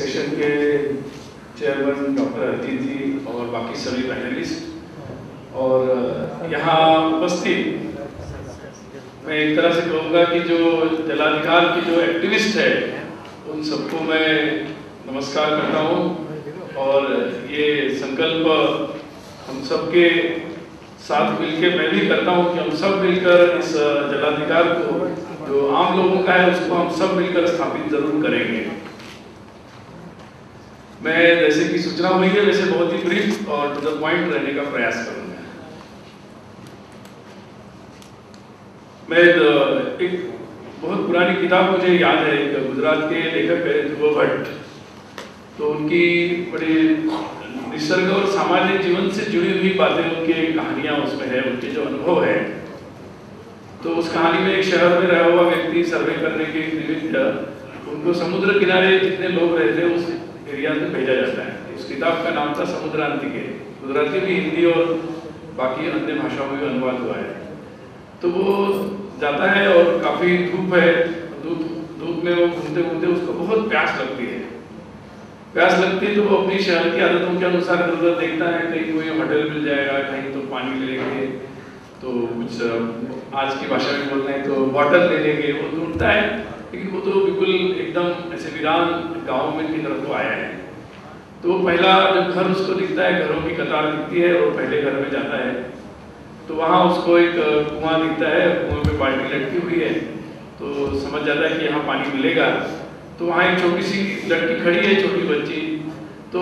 Session के chairman doctor Ajit जी और बाकी सभी पैनलिस्ट और यहाँ उपस्थित, मैं एक तरह से कहूँगा कि जो जलाधिकार की जो एक्टिविस्ट है उन सबको मैं नमस्कार करता हूँ और ये संकल्प हम सबके साथ मिलकर मैं भी करता हूँ कि हम सब मिलकर इस जलाधिकार को जो आम लोगों का है उसको हम सब मिलकर स्थापित जरूर करेंगे। मैं जैसे कि सूचना हुई है वैसे बहुत ही ब्रीफ और टू द पॉइंट रहने का प्रयास करूंगा। मैं एक बहुत पुरानी किताब मुझे याद है, एक गुजरात के लेखक है ध्रुव भट्ट, तो उनकी बड़ी निसर्ग और सामाजिक जीवन से जुड़ी हुई बातें, उनकी कहानियां उसमें है, उनके जो अनुभव है। तो उस कहानी में एक शहर में रहा हुआ व्यक्ति सर्वे करने के निमित्त उनको समुद्र किनारे जितने लोग रहते हैं उस एरिया में भेजा जाता है। उस किताब का नाम था समुद्रांतिके, गुजराती भी, हिंदी और बाकी अन्य भाषाओं में भी अनुवाद हुआ है। तो वो जाता है और काफ़ी धूप है, धूप में वो घूमते घूमते उसको बहुत प्यास लगती है। प्यास लगती है तो वो अपनी शहर की आदतों के अनुसार इधर उधर देखता है, कहीं कोई होटल मिल जाएगा, कहीं तो पानी ले लेंगे, तो कुछ आज की भाषा में बोलते हैं तो बॉटल ले लेंगे। वो ढूंढता है लेकिन वो तो बिल्कुल एकदम ऐसे वीरान गाँव में की तरफ वो आया है। तो वो पहला जब घर उसको दिखता है, घरों की कतार दिखती है और पहले घर में जाता है तो वहाँ उसको एक कुआं दिखता है, कुएं में बाल्टी लटकी हुई है, तो समझ जाता है कि यहाँ पानी मिलेगा। तो वहाँ एक छोटी सी लड़की खड़ी है, छोटी बच्ची, तो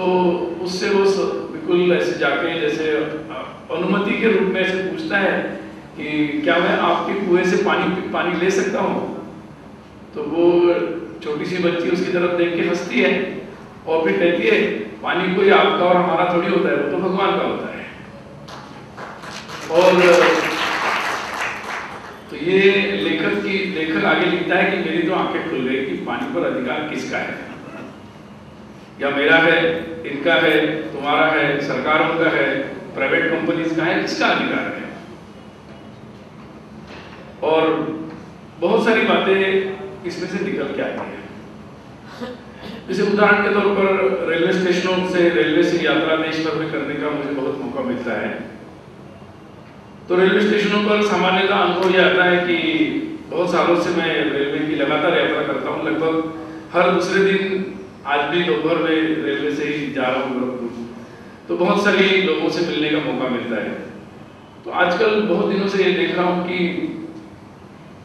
उससे वो बिल्कुल ऐसे जाके जैसे अनुमति के रूप में ऐसे पूछता है कि क्या मैं आपके कुएं से पानी ले सकता हूँ। तो वो छोटी सी बच्ची उसकी तरफ देख के हंसती है और फिर कहती है पानी कोई आपका और हमारा थोड़ी होता है, वो तो भगवान का होता है। और तो ये लेखक आगे लिखता है कि मेरी तो आंखें खुल गई कि पानी पर अधिकार किसका है, या मेरा है, इनका है, तुम्हारा है, सरकारों का है, प्राइवेट कंपनीज का है, किसका अधिकार है। और बहुत सारी बातें इसमें से निकल के आती है। जैसे उदाहरण के तौर पर रेलवे स्टेशनों से, रेलवे से यात्रा देश भर में करने का मुझे बहुत मौका मिलता है। तो रेलवे स्टेशनों पर सामान्यतः अनुभव यह आता है कि बहुत सालों से मैं रेलवे की लगातार यात्रा करता हूँ, लगभग हर दूसरे दिन, आज भी दोपहर में रेलवे से ही जा रहा हूँ, तो बहुत सारे लोगों से मिलने का मौका मिलता है। तो आजकल बहुत दिनों से ये देख रहा हूँ कि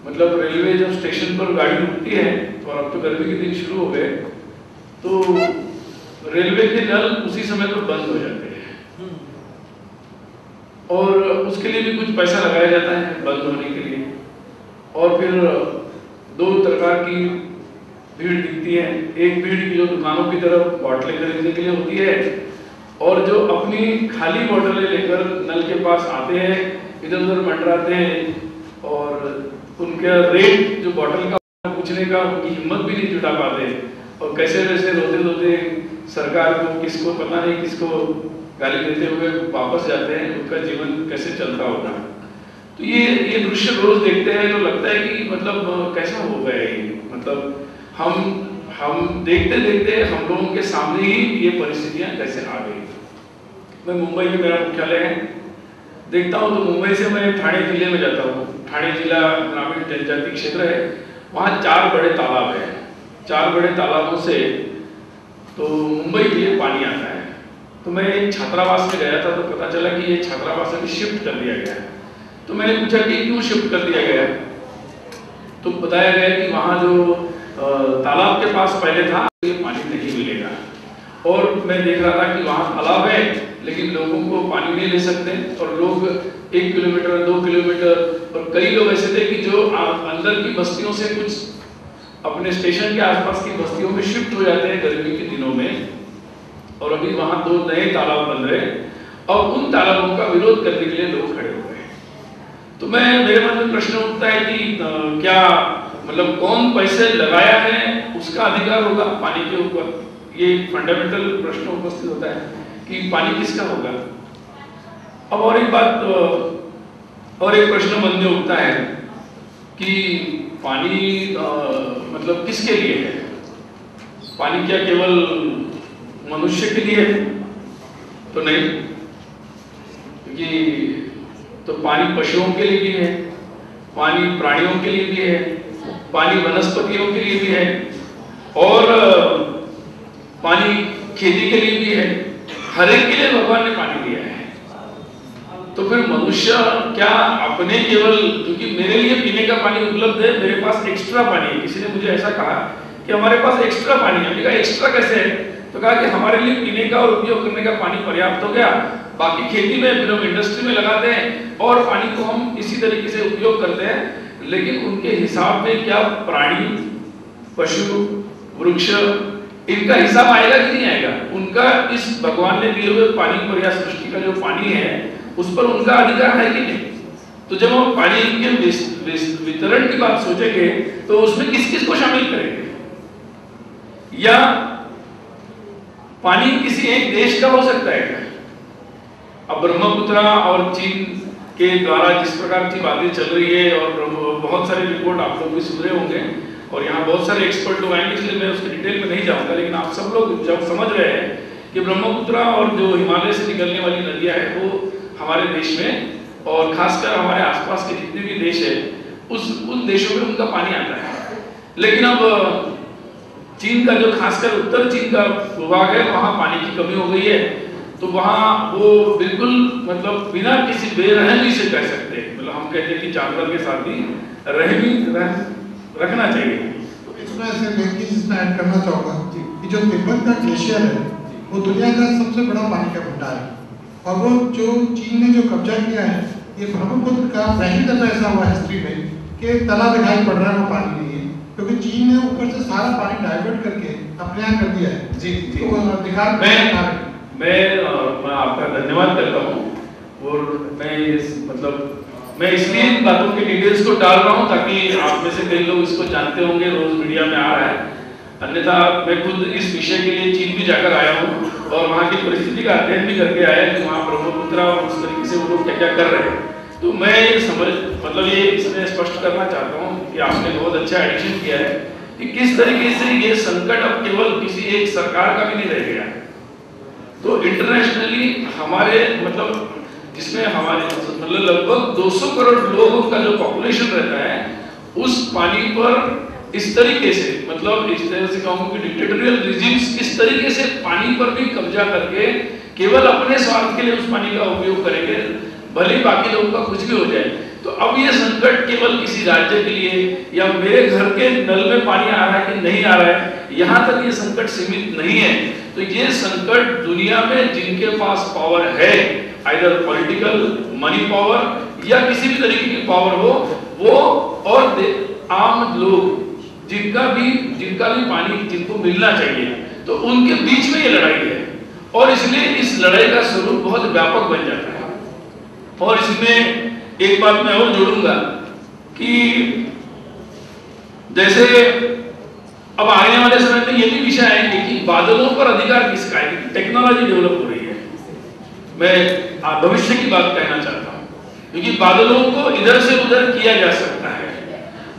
मतलब रेलवे जब स्टेशन पर गाड़ी रुकती है, तो अब तो गर्मी के दिन शुरू हो गए, तो रेलवे के नल उसी समय पर बंद हो जाते हैं और उसके लिए भी कुछ पैसा लगाया जाता है बंद होने के लिए। और फिर दो प्रकार की भीड़ दिखती है, एक भीड़ की जो दुकानों की तरफ बोतलें खरीदने के लिए होती है और जो अपनी खाली बोतलें लेकर नल के पास आते हैं, इधर उधर मंडराते हैं और उनका रेट जो बोतल का पूछने का उनकी हिम्मत भी नहीं जुटा पाते और कैसे वैसे रोते रोते सरकार को, किसको पता नहीं किसको गाली देते हुए वापस जाते हैं, उनका जीवन कैसे चलता होगा। तो ये दृश्य रोज देखते हैं तो लगता है कि मतलब कैसा हो गया ये, मतलब हम देखते देखते हम लोगों के सामने ही ये परिस्थितियां कैसे आ गई। मैं मुंबई में, मेरा मुख्यालय है, देखता हूँ तो मुंबई से मैं ठाणे जिले में जाता हूँ। ठाणे जिला ग्रामीण जनजाति क्षेत्र है, वहाँ 4 बड़े तालाब हैं। 4 बड़े तालाबों से तो मुंबई के लिए पानी आता है। तो मैं एक छात्रावास में गया था तो पता चला कि ये छात्रावास अभी शिफ्ट कर दिया गया है। तो मैंने पूछा कि क्यों शिफ्ट कर दिया गया, तो बताया गया कि वहाँ जो तालाब के पास पहले था ये पानी नहीं मिलेगा। और मैं देख रहा था कि वहाँ तालाब है लेकिन लोगों को पानी नहीं ले सकते और लोग 1 किलोमीटर 2 किलोमीटर, और कई लोग ऐसे थे कि जो अंदर की बस्तियों से कुछ अपने स्टेशन के आसपास की बस्तियों में शिफ्ट हो जाते हैं गर्मी के दिनों में, और अभी वहाँ 2 नए तालाब बन रहे और उन तालाबों का विरोध करने के लिए लोग खड़े हो गए। तो मेरे मन में प्रश्न उठता है कि क्या मतलब कौन पैसे लगाया है उसका अधिकार होगा पानी के ऊपर, ये फंडामेंटल प्रश्न उपस्थित होता है कि पानी किसका होगा। अब और एक प्रश्न मन में उठता है कि पानी मतलब किसके लिए है। पानी क्या केवल मनुष्य के लिए तो नहीं, क्योंकि तो पानी पशुओं के लिए भी है, पानी प्राणियों के लिए भी है, पानी वनस्पतियों के लिए भी है, और पानी खेती के लिए भी है। हर एक के लिए भगवान ने पानी दिया है। तो फिर मनुष्य क्या अपने केवल, क्योंकि मेरे लिए पीने का पानी उपलब्ध है, मेरे पास एक्स्ट्रा पानी है। किसी ने मुझे ऐसा कहा कि हमारे पास एक्स्ट्रा पानी है। मैंने कहा एक्स्ट्रा कैसे है? तो कहा कि हमारे लिए पीने का और उपयोग करने का पानी पर्याप्त हो गया, बाकी खेती में फिर हम इंडस्ट्री में लगाते हैं और पानी को हम इसी तरीके से उपयोग करते हैं। लेकिन उनके हिसाब में क्या प्राणी, पशु, वृक्ष, इनका हिसाब आएगा कि नहीं आएगा? उनका इस भगवान ने दिए हुए पानी पर या सृष्टि का जो पानी है उस पर उनका अधिकार है कि नहीं? तो जब हम पानी के वितरण की बात सोचेंगे तो उसमें किस किस को शामिल करेंगे? या पानी किसी एक देश का हो सकता है क्या? अब ब्रह्मपुत्रा और चीन के द्वारा जिस प्रकार की बातें चल रही है, और बहुत सारे रिपोर्ट आप लोग भी सुन रहे होंगे और यहाँ बहुत सारे एक्सपर्ट लोग आएंगे, इसलिए मैं उसके डिटेल में नहीं जाऊंगा, लेकिन आप सब लोग जब समझ रहे हैं कि ब्रह्मपुत्रा और जो हिमालय से निकलने वाली नदियां हैं वो हमारे देश में और खासकर हमारे आसपास के जितने भी देश है उन देशों में उनका पानी आता है। लेकिन अब चीन का जो खासकर उत्तर चीन का भूभाग है वहाँ पानी की कमी हो गई है, तो वहाँ वो बिल्कुल मतलब बिना किसी बेरहमी से कह सकते हैं, मतलब हम कहते हैं कि जानवर के साथ भी रहमी रखना चाहिए। तो इसमें ऐसे मैं इसमें ऐड करना चाहूँगा कि जो तिब्बत का ग्लेशियर है वो दुनिया का सबसे बड़ा पानी का भंडार है, और वो जो चीन ने जो कब्जा किया है, ये ब्रह्मपुत्र का पहली दफा ऐसा हुआ हिस्ट्री में कि तालाब दिखाई पड़ रहा है वो पानी नहीं है, क्योंकि चीन ने ऊपर से सारा पानी डाइवर्ट करके अपने यहाँ कर दिया है। जी जी, तो अधिकार मैं आपका धन्यवाद करता हूँ, और मैं इसलिए इन बातों के डिटेल्स को डाल रहा हूँ ताकि आप में से कई लोग इसको जानते होंगे, रोज मीडिया में आ रहा है। अन्यथा मैं खुद इस विषय के लिए चीन भी जाकर आया हूँ और वहाँ की परिस्थिति का अध्ययन भी करके आया कि वहाँ ब्रह्मपुत्रा और उस तरीके से वो लोग क्या क्या कर रहे हैं। तो मैं ये इसमें स्पष्ट करना चाहता हूँ कि आपने बहुत अच्छा एडिशन किया है कि किस तरीके से ये संकट अब केवल किसी एक सरकार का भी नहीं रह गया। तो इंटरनेशनली हमारे जिसमें हमारे लगभग 200 करोड़ लोगों का जो पॉपुलेशन रहता है, उस पानी पर इस तरीके से इस तरह से कहूँ कि डिक्टेटोरियल रिजिम्स किस तरीके से पानी पर भी कब्जा करके केवल अपने स्वार्थ के लिए उस पानी का उपयोग करेंगे, भले ही बाकी लोगों का कुछ भी हो जाए। तो अब ये संकट केवल किसी राज्य के लिए या मेरे घर के नल में पानी आ रहा है कि नहीं आ रहा है, यहाँ तक ये संकट सीमित नहीं है। तो ये संकट दुनिया में जिनके पास पावर है, आइदर पॉलिटिकल मनी पावर या किसी भी तरीके की पावर हो, वो और आम लोग जिनका भी पानी जिनको मिलना चाहिए, तो उनके बीच में ये लड़ाई है। और इसलिए इस लड़ाई का स्वरूप बहुत व्यापक बन जाता है। और इसमें एक बात मैं और जोड़ूंगा कि जैसे अब आने वाले समय में ये भी विषय आएंगे कि बादलों पर अधिकार किसका है। टेक्नोलॉजी डेवलप हो रही है, मैं भविष्य की बात कहना चाहता हूँ, क्योंकि बादलों को इधर से उधर किया जा सकता है,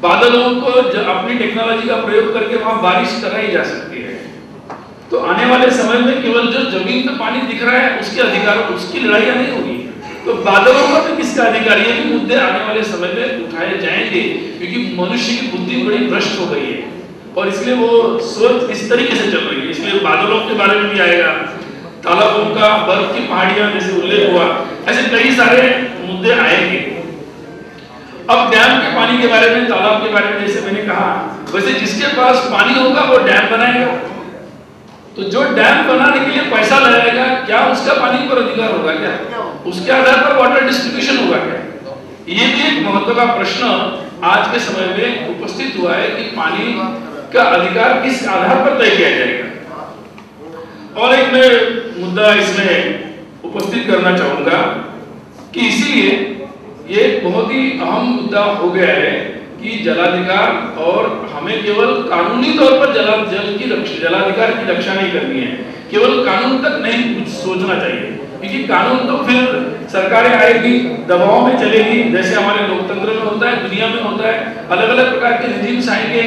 बादलों को अपनी टेक्नोलॉजी का प्रयोग करके वहां बारिश कराई जा सकती है। तो आने वाले समय में केवल जो जमीन पे पानी दिख रहा है उसके अधिकार, उसकी लड़ाइयां नहीं होगी। तो बादलों पर भी किसका अधिकार, ये भी मुद्दे आने वाले समय में उठाए जाएंगे, क्योंकि मनुष्य की बुद्धि बड़ी भ्रष्ट हो गई है और इसलिए वो सोच इस तरीके से चल रही है। इसलिए बादलों के बारे में भी आएगा, तालाबों का, बर्फ की पहाड़ियां जैसे उल्लेख हुआ, ऐसे कई सारे मुद्दे आएंगे। अब डैम के पानी के बारे में, तालाब के बारे में जैसे मैंने कहा, वैसे जिसके पास पानी होगा वो डैम बनाएगा। तो जो डैम बनाने के लिए पैसा लगाएगा, क्या उसका पानी पर अधिकार होगा क्या? उसके आधार पर वाटर डिस्ट्रीब्यूशन होगा क्या? ये भी एक महत्व का प्रश्न आज के समय में उपस्थित हुआ है कि पानी का अधिकार किस आधार पर तय किया जाएगा। और एक मैं मुद्दा इसमें उपस्थित करना चाहूंगा कि इसीलिए ये बहुत ही अहम मुद्दा हो गया है कि जलाधिकार, और हमें केवल कानूनी तौर पर जलाधिकार की रक्षा नहीं करनी है, केवल कानून तक नहीं कुछ सोचना चाहिए, क्योंकि कानून तो फिर सरकारें आएगी, दबाव में चलेगी, जैसे हमारे लोकतंत्र में होता है, दुनिया में होता है, अलग अलग प्रकार के रिजिम्स आएंगे,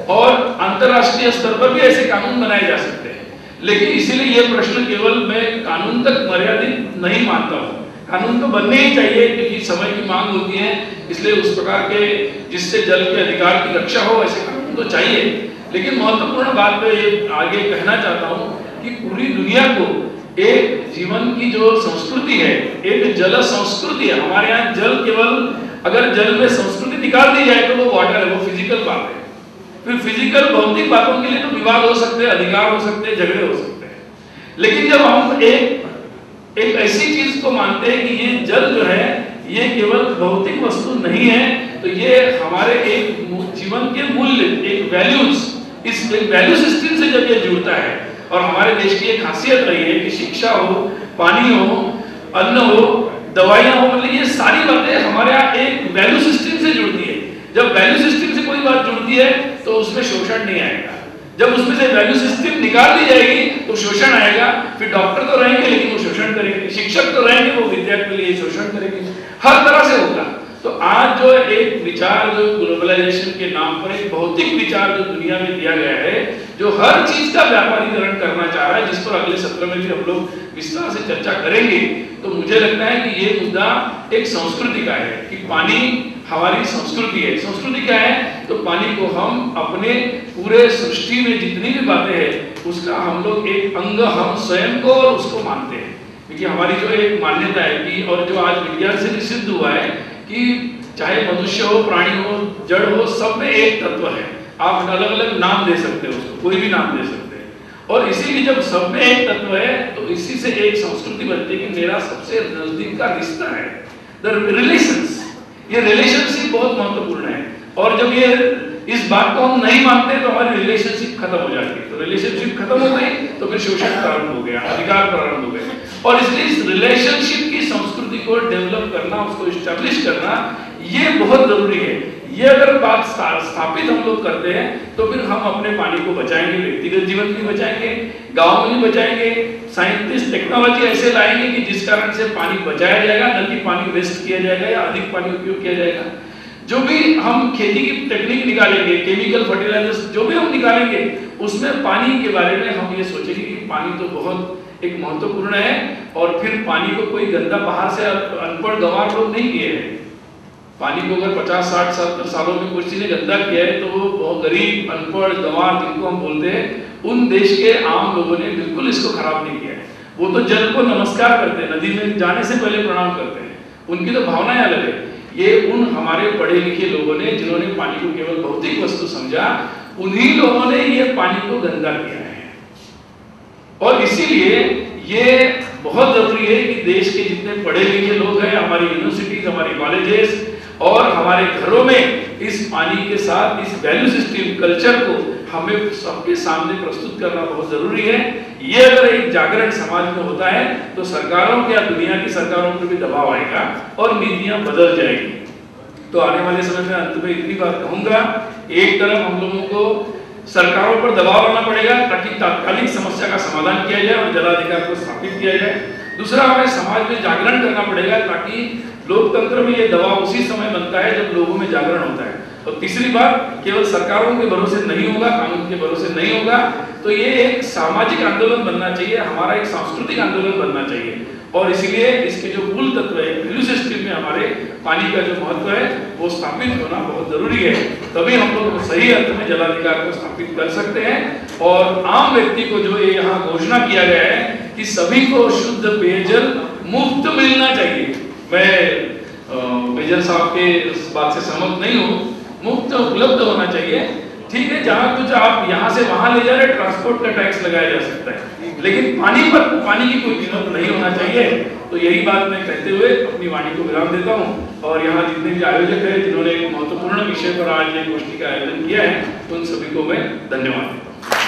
और अंतर्राष्ट्रीय स्तर पर भी ऐसे कानून बनाए जा सकते हैं। लेकिन इसीलिए ये प्रश्न केवल मैं कानून तक मर्यादित नहीं मानता हूँ। कानून तो बनने ही चाहिए क्योंकि समय की मांग होती है, इसलिए उस प्रकार के जिससे जल के अधिकार की रक्षा हो ऐसे कानून तो चाहिए। लेकिन महत्वपूर्ण बात मैं ये आगे कहना चाहता हूँ कि पूरी दुनिया को एक जीवन की जो संस्कृति है, एक जल संस्कृति है। हमारे यहाँ जल केवल, अगर जल में संस्कृति निकाल दी जाए तो वो वाटर है, वो फिजिकल बात है। फिर फिजिकल भौतिक बातों के लिए तो विवाद हो सकते हैं, अधिकार हो सकते हैं, झगड़े हो सकते हैं। लेकिन जब हम एक ऐसी चीज को मानते हैं कि ये जल जो है ये केवल भौतिक वस्तु नहीं है, तो ये हमारे एक जीवन के मूल्य, एक वैल्यूज, इस वैल्यू सिस्टम से जब ये जुड़ता है, और हमारे देश की एक खासियत रही है कि शिक्षा हो, पानी हो, अन्न हो, दवाइयां हो, मतलब ये सारी बातें हमारे यहाँ एक वैल्यू सिस्टम से जुड़ती है। जब वैल्यू सिस्टम से कोई बात जुड़ती है तो उसमें शोषण नहीं आएगा। जब उसमें से वैल्यू सिस्टम निकाल दी जाएगी तो शोषण आएगा। फिर डॉक्टर तो रहेंगे लेकिन वो शोषण करेंगे, शिक्षक तो रहेंगे वो विद्या के लिए शोषण करेंगे, हर तरह से होगा। तो आज जो एक विचार जो ग्लोबलाइजेशन के नाम पर एक भौतिक विचार जो दुनिया में दिया गया है, जो हर चीज का व्यापारीकरण करना चाह रहा है, जिस पर अगले सत्र में भी हम लोग विस्तार से चर्चा करेंगे, तो मुझे लगता है कि ये मुद्दा एक संस्कृति का है कि पानी हमारी संस्कृति है। संस्कृति क्या है? तो पानी को हम अपने पूरे सृष्टि में जितनी भी बातें हैं उसका हम लोग एक अंग, हम स्वयं को और उसको मानते हैं। क्योंकि हमारी जो एक मान्यता है कि, और जो आज विज्ञान से भी सिद्ध हुआ है कि चाहे मनुष्य हो, प्राणी हो, जड़ हो, सब में एक तत्व है। आप अलग अलग नाम दे सकते हो उसको, कोई भी नाम दे सकते हैं। और इसीलिए जब सब में एक तत्व है तो इसी से एक संस्कृति बनती है कि मेरा सबसे नजदीक का रिश्ता है, द रिलेशंस। ये रिलेशनशिप बहुत महत्वपूर्ण है। और जब ये इस बात को हम नहीं मानते तो हमारी रिलेशनशिप खत्म हो जाती है। तो रिलेशनशिप खत्म हो गई तो फिर शोषण प्रारंभ हो गया, अधिकार प्रारंभ हो गए। और इसलिए इस रिलेशनशिप की संस्कृति को डेवलप करना, उसको इस्टेब्लिश करना, ये बहुत जरूरी है। ये अगर बात स्थापित हम लोग करते हैं तो फिर हम अपने पानी को बचाएंगे, व्यक्तिगत जीवन भी बचाएंगे, गांव में भी बचाएंगे। साइंटिस्ट टेक्नोलॉजी ऐसे लाएंगे कि जिस कारण से पानी बचाया जाएगा, न कि पानी वेस्ट किया जाएगा या अधिक पानी उपयोग किया जाएगा। जो भी हम खेती की टेक्निक निकालेंगे, केमिकल फर्टिलाइजर्स जो भी हम निकालेंगे, उसमें पानी के बारे में हम ये सोचेंगे कि पानी तो बहुत एक महत्वपूर्ण है। और फिर पानी को कोई गंदा बाहर से अनपढ़ गंवार लोग नहीं किए हैं। पानी को अगर 50-60 सालों में किसी ने गंदा किया है तो वो बहुत गरीब, अनपढ़, गंवार जिनको हम बोलते हैं, उन देश के आम लोगों ने बिल्कुल इसको खराब नहीं किया है। वो तो जल को नमस्कार करते हैं, नदी में जाने से पहले प्रणाम करते हैं, उनकी तो भावनाएं अलग है। ये उन हमारे पढ़े लिखे लोगों ने, जिन्होंने पानी को केवल भौतिक वस्तु समझा, उन्हीं लोगों ने ये पानी को गंदा किया है। और इसीलिए ये बहुत जरूरी है कि देश के जितने पढ़े लिखे लोग हैं, हमारी यूनिवर्सिटीज, हमारी कॉलेजेस और हमारे घरों में इस पानी के साथ इस वैल्यू सिस्टम कल्चर को हमें सबके सामने प्रस्तुत करना बहुत जरूरी है। ये अगर एक जागरण समाज में होता है तो सरकारों के या दुनिया की सरकारों पर भी दबाव आएगा और नीतियां बदल जाएगी। तो आने वाले समय में अंत में इतनी बात कहूंगा, एक तरफ हम लोगों को सरकारों पर दबाव डालना पड़ेगा ताकि तात्कालिक समस्या का समाधान किया जाए और जलाधिकार को स्थापित किया जाए। दूसरा, हमें समाज में जागरण करना पड़ेगा ताकि लोकतंत्र में ये दबाव उसी समय बनता है जब लोगों में जागरण होता है। और तीसरी बात, केवल सरकारों के भरोसे नहीं होगा, कानून के भरोसे नहीं होगा, तो ये एक सामाजिक आंदोलन बनना चाहिए, हमारा एक सांस्कृतिक आंदोलन बनना चाहिए। और इसीलिए इसके जो मूल तत्व है, वैल्यू सिस्टम में हमारे पानी का जो महत्व है वो स्थापित होना बहुत जरूरी है। तभी हम लोग सही अर्थ में जलाधिकार को स्थापित कर सकते हैं। और आम व्यक्ति को जो ये यहाँ घोषणा किया गया है कि सभी को शुद्ध पेयजल मुफ्त मिलना चाहिए, मैं पेयजल साहब के इस बात से सहमत नहीं हूँ। मुफ्त उपलब्ध होना चाहिए, ठीक है। जहाँ कुछ आप यहाँ से वहाँ ले जा रहे, ट्रांसपोर्ट का टैक्स लगाया जा सकता है, लेकिन पानी पर पानी की कोई कीमत नहीं होना चाहिए। तो यही बात मैं कहते हुए अपनी वाणी को विराम देता हूँ। और यहाँ जितने भी आयोजक हैं जिन्होंने एक महत्वपूर्ण विषय पर आज ये गोष्ठी का आयोजन किया है, उन सभी को मैं धन्यवाद देता हूँ।